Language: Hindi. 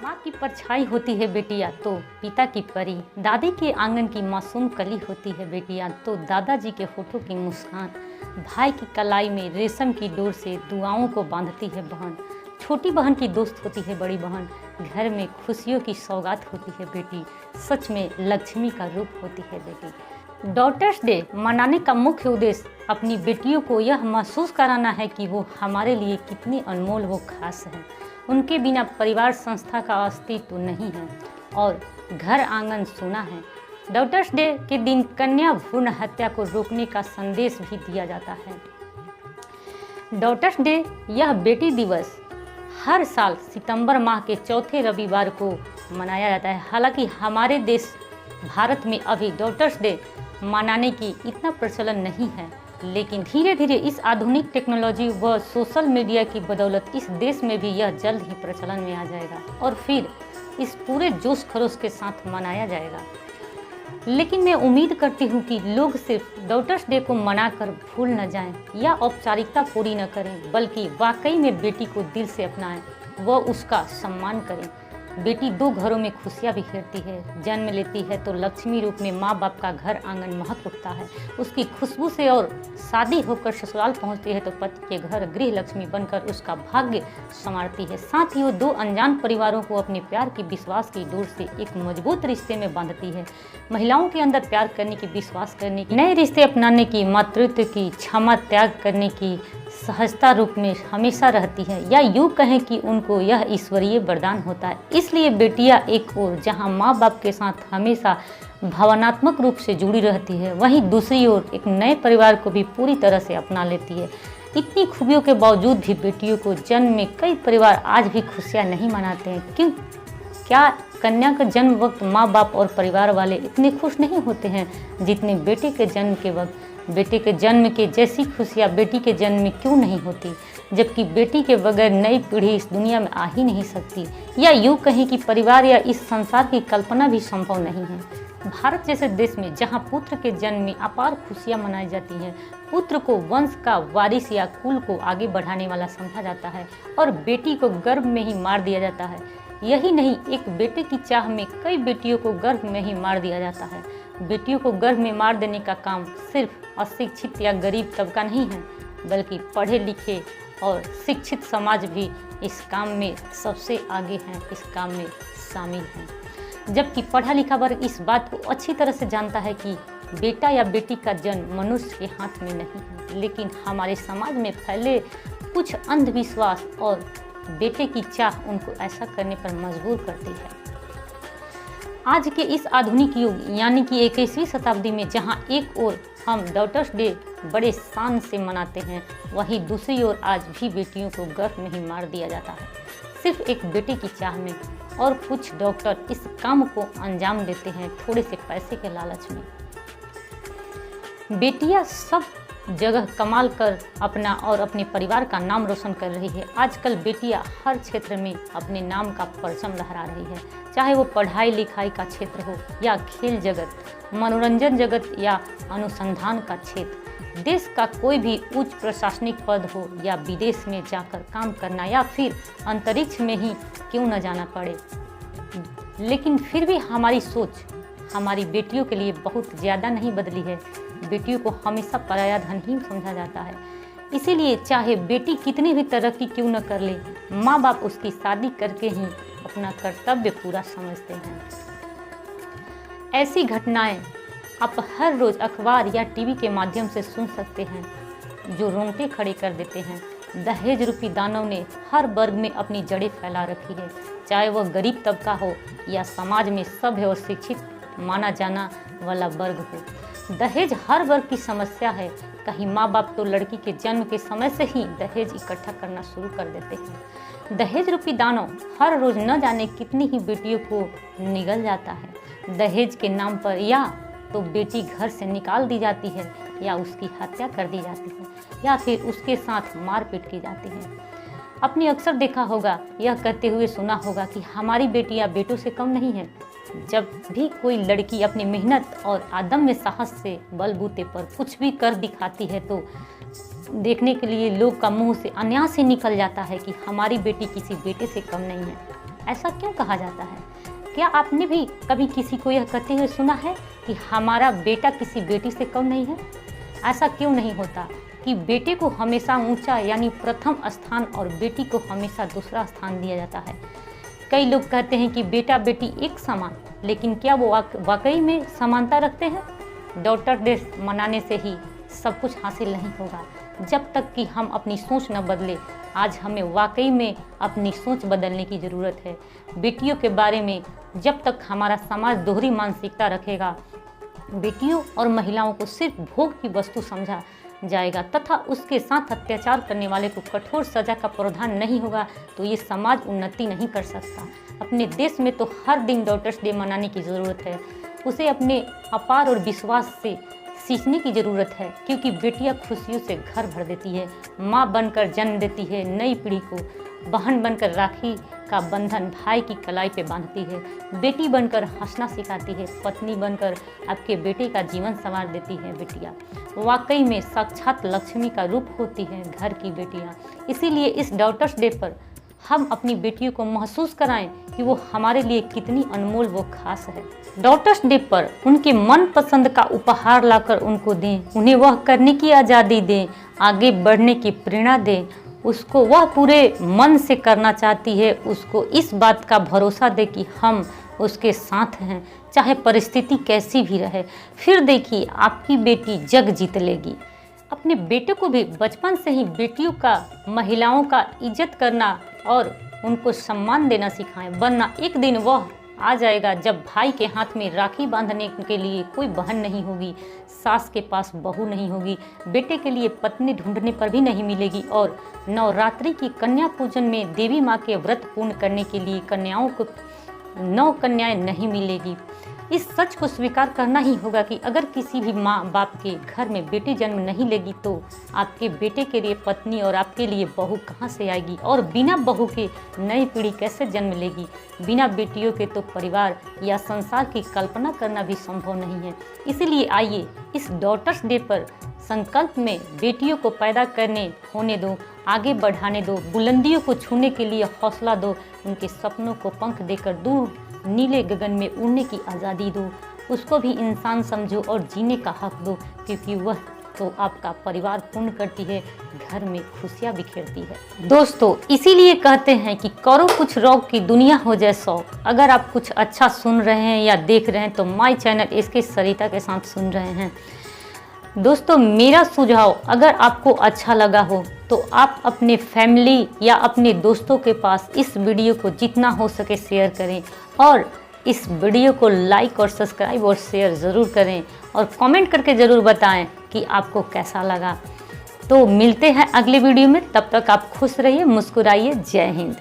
माँ की परछाई होती है बेटियाँ तो पिता की परी, दादी के आंगन की मासूम कली होती है बेटियाँ तो दादाजी के होठों की मुस्कान, भाई की कलाई में रेशम की डोर से दुआओं को बांधती है बहन, छोटी बहन की दोस्त होती है बड़ी बहन, घर में खुशियों की सौगात होती है बेटी, सच में लक्ष्मी का रूप होती है बेटी। डॉटर्स डे मनाने का मुख्य उद्देश्य अपनी बेटियों को यह महसूस कराना है कि वो हमारे लिए कितनी अनमोल व खास है। उनके बिना परिवार संस्था का अस्तित्व नहीं है और घर आंगन सूना है। डॉटर्स डे के दिन कन्या भ्रूण हत्या को रोकने का संदेश भी दिया जाता है। डॉटर्स डे यह बेटी दिवस हर साल सितंबर माह के चौथे रविवार को मनाया जाता है। हालांकि हमारे देश भारत में अभी डॉटर्स डे मनाने की इतना प्रचलन नहीं है, लेकिन धीरे धीरे इस आधुनिक टेक्नोलॉजी व सोशल मीडिया की बदौलत इस देश में भी यह जल्द ही प्रचलन में आ जाएगा और फिर इस पूरे जोश खरोश के साथ मनाया जाएगा। लेकिन मैं उम्मीद करती हूँ कि लोग सिर्फ डॉटर्स डे को मनाकर भूल न जाएं या औपचारिकता पूरी न करें, बल्कि वाकई में बेटी को दिल से अपनाएं व उसका सम्मान करें। बेटी दो घरों में खुशियाँ बिखेरती है, जन्म लेती है तो लक्ष्मी रूप में माँ बाप का घर आंगन महक उठता है, उसकी खुशबू से, और शादी होकर ससुराल पहुँचती है तो पति के घर गृह लक्ष्मी बनकर उसका भाग्य संवारती है। साथ ही वो दो अनजान परिवारों को अपने प्यार की विश्वास की डोर से एक मजबूत रिश्ते में बांधती है। महिलाओं के अंदर प्यार करने की, विश्वास करने की, नए रिश्ते अपनाने की, मातृत्व की, क्षमा त्याग करने की सहजता रूप में हमेशा रहती है, या यूँ कहें कि उनको यह ईश्वरीय वरदान होता है। इसलिए बेटियां एक ओर जहां माँ बाप के साथ हमेशा भावनात्मक रूप से जुड़ी रहती है, वहीं दूसरी ओर एक नए परिवार को भी पूरी तरह से अपना लेती है। इतनी खूबियों के बावजूद भी बेटियों को जन्म में कई परिवार आज भी खुशियाँ नहीं मनाते हैं। क्यों? क्या कन्या का जन्म वक्त माँ बाप और परिवार वाले इतने खुश नहीं होते हैं जितने बेटे के जन्म के वक्त? बेटे के जन्म के जैसी खुशियाँ बेटी के जन्म में क्यों नहीं होती, जबकि बेटी के बगैर नई पीढ़ी इस दुनिया में आ ही नहीं सकती, या यूँ कहें कि परिवार या इस संसार की कल्पना भी संभव नहीं है। भारत जैसे देश में जहाँ पुत्र के जन्म में अपार खुशियाँ मनाई जाती हैं, पुत्र को वंश का वारिस या कुल को आगे बढ़ाने वाला समझा जाता है और बेटी को गर्भ में ही मार दिया जाता है। यही नहीं, एक बेटे की चाह में कई बेटियों को गर्भ में ही मार दिया जाता है। बेटियों को गर्भ में मार देने का काम सिर्फ अशिक्षित या गरीब तबका नहीं है, बल्कि पढ़े लिखे और शिक्षित समाज भी इस काम में सबसे आगे हैं, इस काम में शामिल हैं। जबकि पढ़ा लिखा वर्ग इस बात को अच्छी तरह से जानता है कि बेटा या बेटी का जन्म मनुष्य के हाथ में नहीं है, लेकिन हमारे समाज में फैले कुछ अंधविश्वास और बेटे की चाह उनको ऐसा करने पर मजबूर करती है। आज के इस आधुनिक युग यानी कि 21वीं शताब्दी में जहां एक ओर हम डॉटर्स डे बड़े शान से मनाते हैं, वहीं दूसरी ओर आज भी बेटियों को गर्भ में ही मार दिया जाता है, सिर्फ एक बेटे की चाह में। और कुछ डॉक्टर इस काम को अंजाम देते हैं थोड़े से पैसे के लालच में। बेटियां सब जगह कमाल कर अपना और अपने परिवार का नाम रोशन कर रही है। आजकल बेटियां हर क्षेत्र में अपने नाम का परचम लहरा रही है, चाहे वो पढ़ाई लिखाई का क्षेत्र हो या खेल जगत, मनोरंजन जगत या अनुसंधान का क्षेत्र। देश का कोई भी उच्च प्रशासनिक पद हो या विदेश में जाकर काम करना या फिर अंतरिक्ष में ही क्यों न जाना पड़े, लेकिन फिर भी हमारी सोच हमारी बेटियों के लिए बहुत ज़्यादा नहीं बदली है। बेटियों को हमेशा पराया धन ही समझा जाता है। इसीलिए चाहे बेटी कितनी भी तरक्की क्यों न कर ले, माँ बाप उसकी शादी करके ही अपना कर्तव्य पूरा समझते हैं। ऐसी घटनाएं आप हर रोज़ अखबार या टीवी के माध्यम से सुन सकते हैं जो रोंगटे खड़े कर देते हैं। दहेज रूपी दानव ने हर वर्ग में अपनी जड़ें फैला रखी है, चाहे वह गरीब तबका हो या समाज में सभ्य और शिक्षित माना जाना वाला वर्ग हो। दहेज हर वर्ग की समस्या है। कहीं माँ बाप तो लड़की के जन्म के समय से ही दहेज इकट्ठा करना शुरू कर देते हैं। दहेज रूपी दानव हर रोज न जाने कितनी ही बेटियों को निगल जाता है। दहेज के नाम पर या तो बेटी घर से निकाल दी जाती है, या उसकी हत्या कर दी जाती है, या फिर उसके साथ मारपीट की जाती है। आपने अक्सर देखा होगा, यह कहते हुए सुना होगा कि हमारी बेटियां बेटों से कम नहीं हैं। जब भी कोई लड़की अपनी मेहनत और अदम्य साहस से बलबूते पर कुछ भी कर दिखाती है तो देखने के लिए लोग का मुंह से अन्याय से निकल जाता है कि हमारी बेटी किसी बेटे से कम नहीं है। ऐसा क्यों कहा जाता है? क्या आपने भी कभी किसी को यह कहते हुए सुना है कि हमारा बेटा किसी बेटी से कम नहीं है? ऐसा क्यों नहीं होता कि बेटे को हमेशा ऊंचा यानी प्रथम स्थान और बेटी को हमेशा दूसरा स्थान दिया जाता है? कई लोग कहते हैं कि बेटा बेटी एक समान, लेकिन क्या वो वाकई में समानता रखते हैं? डॉटर डे मनाने से ही सब कुछ हासिल नहीं होगा। जब तक कि हम अपनी सोच न बदले, आज हमें वाकई में अपनी सोच बदलने की ज़रूरत है। बेटियों के बारे में जब तक हमारा समाज दोहरी मानसिकता रखेगा, बेटियों और महिलाओं को सिर्फ भोग की वस्तु समझा जाएगा तथा उसके साथ अत्याचार करने वाले को कठोर सजा का प्रावधान नहीं होगा, तो ये समाज उन्नति नहीं कर सकता। अपने देश में तो हर दिन डॉटर्स डे मनाने की ज़रूरत है। उसे अपने अपार और विश्वास से सीखने की ज़रूरत है, क्योंकि बेटियां खुशियों से घर भर देती है, माँ बनकर जन्म देती है नई पीढ़ी को, बहन बनकर राखी का बंधन भाई की कलाई पे बांधती है, बेटी बनकर हंसना सिखाती है, पत्नी बनकर आपके बेटे का जीवन संवार देती है। बेटियां वाकई में साक्षात लक्ष्मी का रूप होती हैं घर की बेटियां। इसीलिए इस डॉटर्स डे पर हम अपनी बेटियों को महसूस कराएं कि वो हमारे लिए कितनी अनमोल वो खास है। डॉटर्स डे पर उनके मनपसंद का उपहार लाकर उनको दें, उन्हें वह करने की आज़ादी दें, आगे बढ़ने की प्रेरणा दें। उसको वह पूरे मन से करना चाहती है, उसको इस बात का भरोसा दे कि हम उसके साथ हैं, चाहे परिस्थिति कैसी भी रहे। फिर देखिए आपकी बेटी जग जीत लेगी। अपने बेटे को भी बचपन से ही बेटियों का, महिलाओं का इज्जत करना और उनको सम्मान देना सिखाएं, वरना एक दिन वह आ जाएगा जब भाई के हाथ में राखी बांधने के लिए कोई बहन नहीं होगी, सास के पास बहू नहीं होगी, बेटे के लिए पत्नी ढूंढने पर भी नहीं मिलेगी, और नवरात्रि की कन्या पूजन में देवी माँ के व्रत पूर्ण करने के लिए कन्याओं को 9 कन्याएं नहीं मिलेगी। इस सच को स्वीकार करना ही होगा कि अगर किसी भी माँ बाप के घर में बेटी जन्म नहीं लेगी तो आपके बेटे के लिए पत्नी और आपके लिए बहू कहाँ से आएगी, और बिना बहू के नई पीढ़ी कैसे जन्म लेगी। बिना बेटियों के तो परिवार या संसार की कल्पना करना भी संभव नहीं है। इसीलिए आइए इस डॉटर्स डे पर संकल्प में बेटियों को पैदा करने होने दो, आगे बढ़ाने दो, बुलंदियों को छूने के लिए हौसला दो, उनके सपनों को पंख देकर दूर नीले गगन में उड़ने की आज़ादी दो। उसको भी इंसान समझो और जीने का हक दो, क्योंकि वह तो आपका परिवार पूर्ण करती है, घर में खुशियाँ बिखेरती है। दोस्तों इसीलिए कहते हैं कि करो कुछ रौक की दुनिया हो जाए शौक। अगर आप कुछ अच्छा सुन रहे हैं या देख रहे हैं तो माय चैनल इसके सरिता के साथ सुन रहे हैं। दोस्तों मेरा सुझाव अगर आपको अच्छा लगा हो तो आप अपने फैमिली या अपने दोस्तों के पास इस वीडियो को जितना हो सके शेयर करें, और इस वीडियो को लाइक और सब्सक्राइब और शेयर ज़रूर करें, और कमेंट करके ज़रूर बताएं कि आपको कैसा लगा। तो मिलते हैं अगले वीडियो में, तब तक आप खुश रहिए, मुस्कुराइए। जय हिंद।